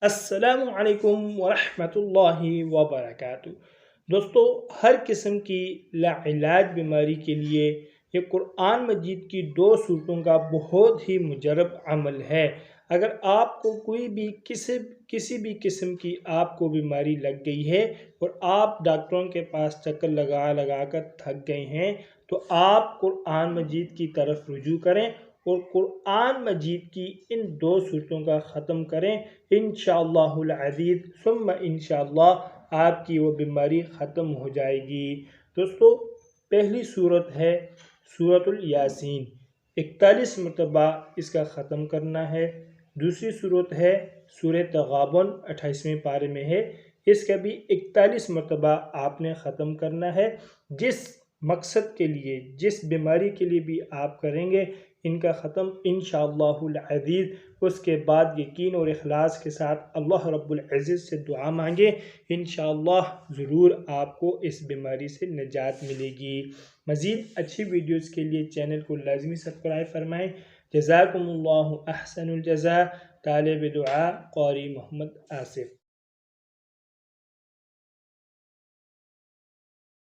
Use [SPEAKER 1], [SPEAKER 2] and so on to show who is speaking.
[SPEAKER 1] السلام علیکم ورحمۃ اللہ وبرکاتہ۔ دوستو، ہر قسم کی لاعلاج بیماری کے لیے یہ قرآن مجید کی 2 صورتوں کا بہت ہی مجرب عمل ہے۔ اگر آپ کو کوئی بھی کسی بھی قسم کی آپ کو بیماری لگ گئی ہے اور آپ ڈاکٹروں کے پاس چکر لگا لگا کر تھک گئے ہیں، تو آپ قرآن مجید کی طرف رجوع کریں اور قرآن مجید کی ان 2 صورتوں کا ختم کریں۔ انشاءاللہ العزیز ثم انشاءاللہ آپ کی وہ بیماری ختم ہو جائے گی۔ دوستو، پہلی صورت ہے سورۃ الیاسین، 41 مرتبہ اس کا ختم کرنا ہے۔ دوسری صورت ہے سورہ تغابن، 28ویں پارے میں ہے، اس کا بھی 41 مرتبہ آپ نے ختم کرنا ہے۔ جس مقصد کے لیے، جس بیماری کے لیے بھی آپ کریں گے ان کا ختم انشاءاللہ العزیز، اس کے بعد یقین اور اخلاص کے ساتھ اللہ رب العزت سے دعا مانگے، انشاءاللہ ضرور آپ کو اس بیماری سے نجات ملے گی۔ مزید اچھی ویڈیوز کے لیے چینل کو لازمی سبسکرائب فرمائیں۔ جزاکم اللہ احسن الجزاء۔ طالب دعا قاری محمد آصف۔